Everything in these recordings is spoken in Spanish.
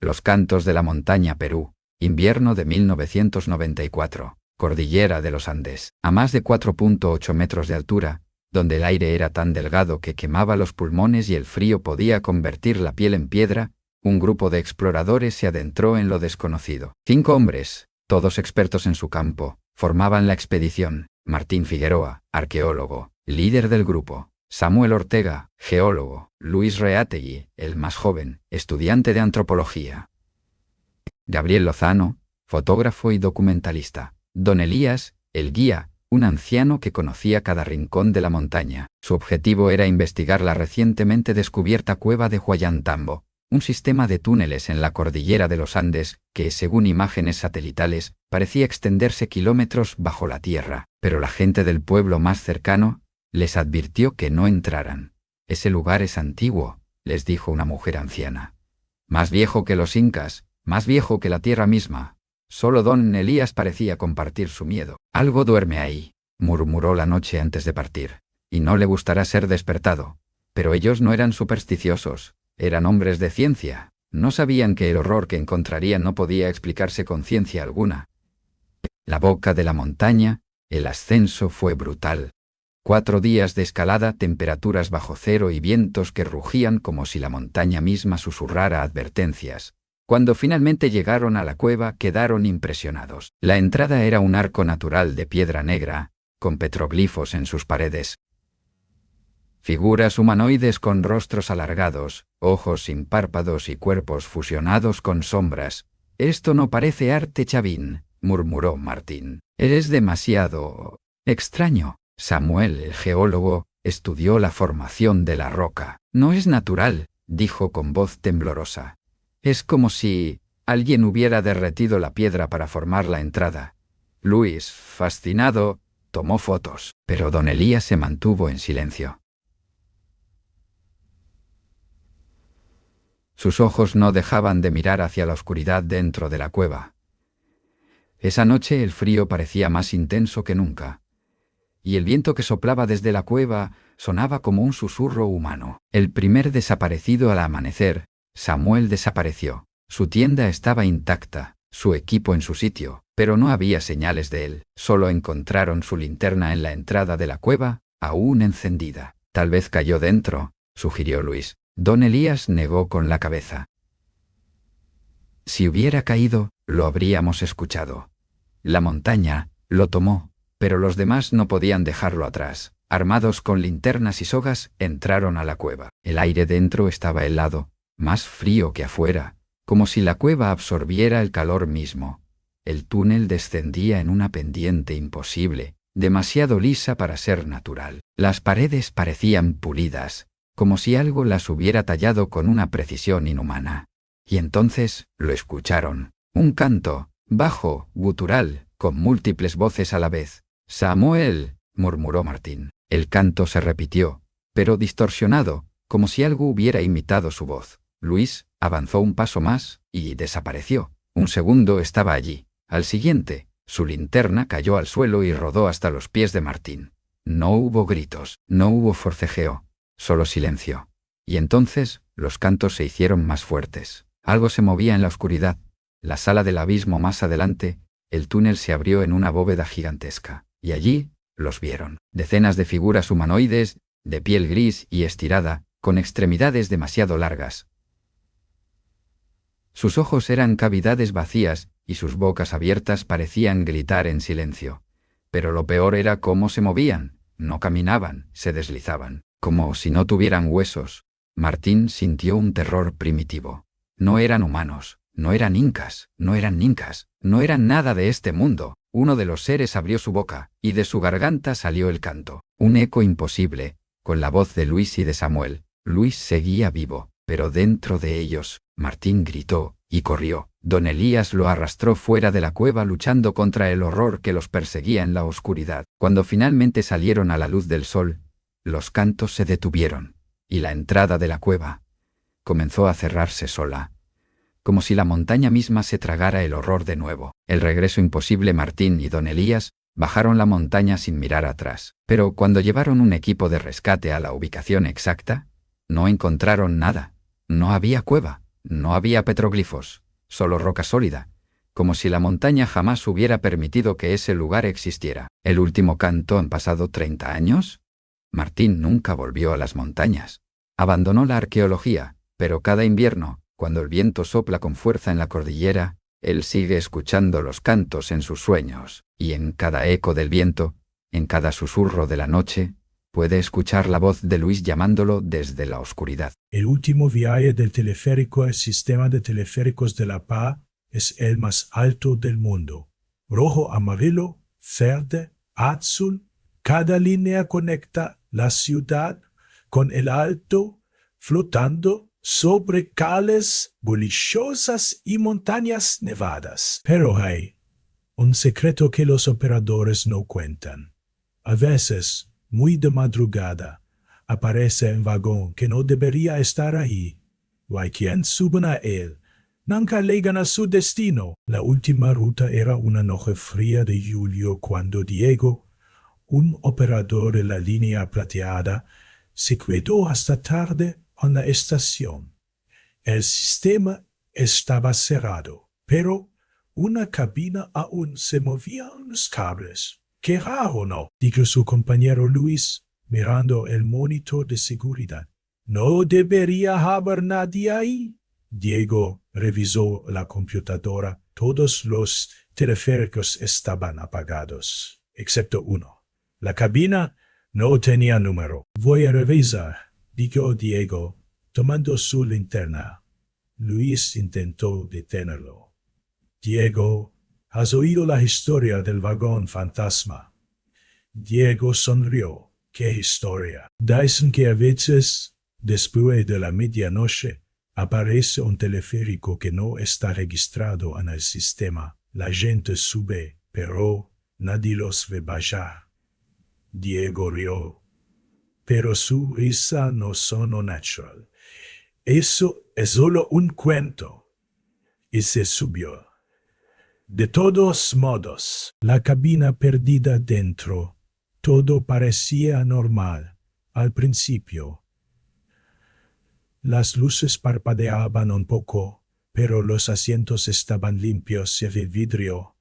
Los cantos de la montaña Perú, invierno de 1994, cordillera de los Andes, a más de 4.8 metros de altura, donde el aire era tan delgado que quemaba los pulmones y el frío podía convertir la piel en piedra, un grupo de exploradores se adentró en lo desconocido. 5 hombres, todos expertos en su campo, formaban la expedición. Martín Figueroa, arqueólogo, líder del grupo; Samuel Ortega, geólogo; Luis Reategui, el más joven, estudiante de antropología; Gabriel Lozano, fotógrafo y documentalista; Don Elías, el guía, un anciano que conocía cada rincón de la montaña. Su objetivo era investigar la recientemente descubierta cueva de Huallantambo, un sistema de túneles en la cordillera de los Andes que, según imágenes satelitales, parecía extenderse kilómetros bajo la tierra. Pero la gente del pueblo más cercano les advirtió que no entraran. «Ese lugar es antiguo», les dijo una mujer anciana. «Más viejo que los incas, más viejo que la tierra misma». Solo don Elías parecía compartir su miedo. «Algo duerme ahí», murmuró la noche antes de partir, «y no le gustará ser despertado». Pero ellos no eran supersticiosos, eran hombres de ciencia. No sabían que el horror que encontrarían no podía explicarse con ciencia alguna. La boca de la montaña, el ascenso fue brutal. 4 días de escalada, temperaturas bajo cero y vientos que rugían como si la montaña misma susurrara advertencias. Cuando finalmente llegaron a la cueva, quedaron impresionados. La entrada era un arco natural de piedra negra, con petroglifos en sus paredes. Figuras humanoides con rostros alargados, ojos sin párpados y cuerpos fusionados con sombras. «Esto no parece arte, Chavín», murmuró Martín. «Eres demasiado extraño». Samuel, el geólogo, estudió la formación de la roca. «No es natural», dijo con voz temblorosa. «Es como si alguien hubiera derretido la piedra para formar la entrada». Luis, fascinado, tomó fotos, pero don Elías se mantuvo en silencio. Sus ojos no dejaban de mirar hacia la oscuridad dentro de la cueva. Esa noche el frío parecía más intenso que nunca, y el viento que soplaba desde la cueva sonaba como un susurro humano. El primer desaparecido al amanecer, Samuel, desapareció. Su tienda estaba intacta, su equipo en su sitio, pero no había señales de él. Solo encontraron su linterna en la entrada de la cueva, aún encendida. «Tal vez cayó dentro», sugirió Luis. Don Elías negó con la cabeza. «Si hubiera caído, lo habríamos escuchado. La montaña lo tomó, pero los demás no podían dejarlo atrás». Armados con linternas y sogas, entraron a la cueva. El aire dentro estaba helado, más frío que afuera, como si la cueva absorbiera el calor mismo. El túnel descendía en una pendiente imposible, demasiado lisa para ser natural. Las paredes parecían pulidas, como si algo las hubiera tallado con una precisión inhumana. Y entonces lo escucharon. Un canto, bajo, gutural, con múltiples voces a la vez. «Samuel», murmuró Martín. El canto se repitió, pero distorsionado, como si algo hubiera imitado su voz. Luis avanzó un paso más y desapareció. Un segundo estaba allí. Al siguiente, su linterna cayó al suelo y rodó hasta los pies de Martín. No hubo gritos, no hubo forcejeo. Solo silencio. Y entonces los cantos se hicieron más fuertes. Algo se movía en la oscuridad. La sala del abismo más adelante, el túnel se abrió en una bóveda gigantesca. Y allí los vieron. Decenas de figuras humanoides, de piel gris y estirada, con extremidades demasiado largas. Sus ojos eran cavidades vacías y sus bocas abiertas parecían gritar en silencio. Pero lo peor era cómo se movían. No caminaban, se deslizaban, como si no tuvieran huesos. Martín sintió un terror primitivo. No eran humanos, no eran incas, no eran nincas, no eran nada de este mundo. Uno de los seres abrió su boca, y de su garganta salió el canto. Un eco imposible, con la voz de Luis y de Samuel. Luis seguía vivo, pero dentro de ellos, Martín gritó y corrió. Don Elías lo arrastró fuera de la cueva luchando contra el horror que los perseguía en la oscuridad. Cuando finalmente salieron a la luz del sol, los cantos se detuvieron, y la entrada de la cueva comenzó a cerrarse sola, como si la montaña misma se tragara el horror de nuevo. El regreso imposible. Martín y don Elías bajaron la montaña sin mirar atrás. Pero cuando llevaron un equipo de rescate a la ubicación exacta, no encontraron nada. No había cueva, No había petroglifos, solo roca sólida, como si la montaña jamás hubiera permitido que ese lugar existiera. ¿El último canto han pasado 30 años? Martín nunca volvió a las montañas. Abandonó la arqueología, pero cada invierno, cuando el viento sopla con fuerza en la cordillera, él sigue escuchando los cantos en sus sueños, y en cada eco del viento, en cada susurro de la noche, puede escuchar la voz de Luis llamándolo desde la oscuridad. El último viaje del teleférico al sistema de teleféricos de La Paz es el más alto del mundo. Rojo, amarillo, verde, azul, cada línea conecta la ciudad con el alto, flotando sobre cales bulliciosas y montañas nevadas. Pero hay un secreto que los operadores no cuentan. A veces, muy de madrugada, aparece un vagón que no debería estar ahí. O hay quien suben a él. Nunca llegan a su destino. La última ruta era una noche fría de julio cuando Diego, un operador de la línea plateada, se quedó hasta tarde en la estación. El sistema estaba cerrado, pero una cabina aún se movía en los cables. ¡Qué raro, no!, dijo su compañero Luis, mirando el monitor de seguridad. ¿No debería haber nadie ahí? Diego revisó la computadora. Todos los teleféricos estaban apagados, excepto uno. La cabina no tenía número. Voy a revisar, dijo Diego, tomando su linterna. Luis intentó detenerlo. Diego, ¿has oído la historia del vagón fantasma? Diego sonrió. ¿Qué historia? Dicen que a veces, después de la medianoche, aparece un teleférico que no está registrado en el sistema. La gente sube, pero nadie los ve bajar. Diego rió, pero su risa no sonó natural. Eso es solo un cuento. Y se subió. De todos modos, la cabina perdida dentro, todo parecía normal al principio. Las luces parpadeaban un poco, pero los asientos estaban limpios y el vidrio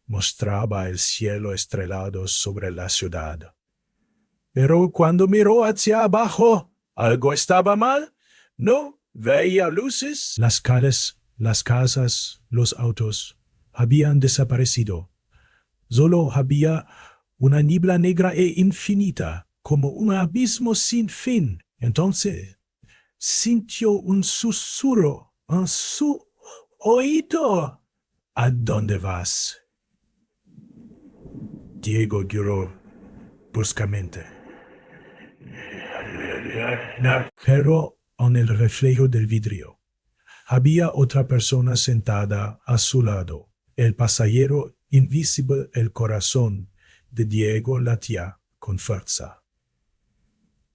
mostraba el cielo estrellado sobre la ciudad. Pero cuando miró hacia abajo, ¿algo estaba mal? ¿No veía luces? Las calles, las casas, los autos habían desaparecido. Solo había una niebla negra e infinita, como un abismo sin fin. Entonces sintió un susurro en su oído. ¿A dónde vas? Diego giró bruscamente. Pero en el reflejo del vidrio había otra persona sentada a su lado. El pasajero invisible. El corazón de Diego latía con fuerza.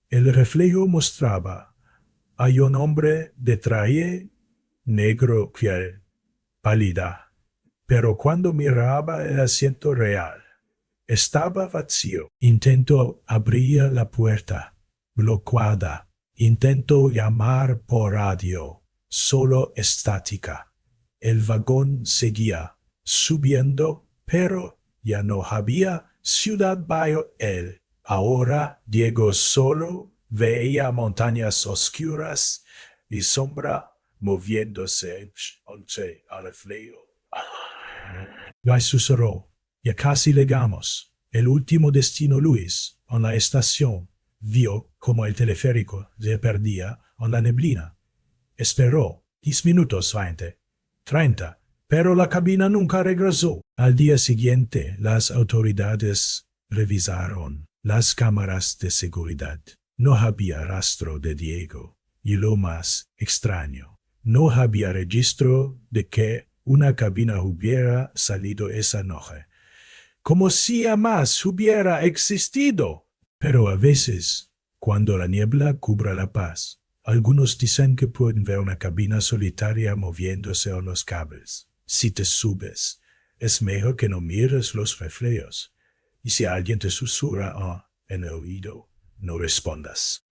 El reflejo mostraba a un hombre de traje negro piel pálida, pero cuando miraba el asiento real, estaba vacío. Intentó abrir la puerta, bloqueada. Intentó llamar por radio, solo estática. El vagón seguía subiendo, pero ya no había ciudad bajo él. Ahora Diego solo veía montañas oscuras y sombra moviéndose entre el reflejo. Ya susurró. Ya casi llegamos. El último destino. Luis, en la estación, vio como el teleférico se perdía en la neblina. Esperó 10 minutos, 20, 30, pero la cabina nunca regresó. Al día siguiente, las autoridades revisaron las cámaras de seguridad. No había rastro de Diego. Y lo más extraño, no había registro de que una cabina hubiera salido esa noche, como si jamás hubiera existido. Pero a veces, cuando la niebla cubra La Paz, algunos dicen que pueden ver una cabina solitaria moviéndose en los cables. Si te subes, es mejor que no mires los reflejos. Y si alguien te susurra en el oído, no respondas.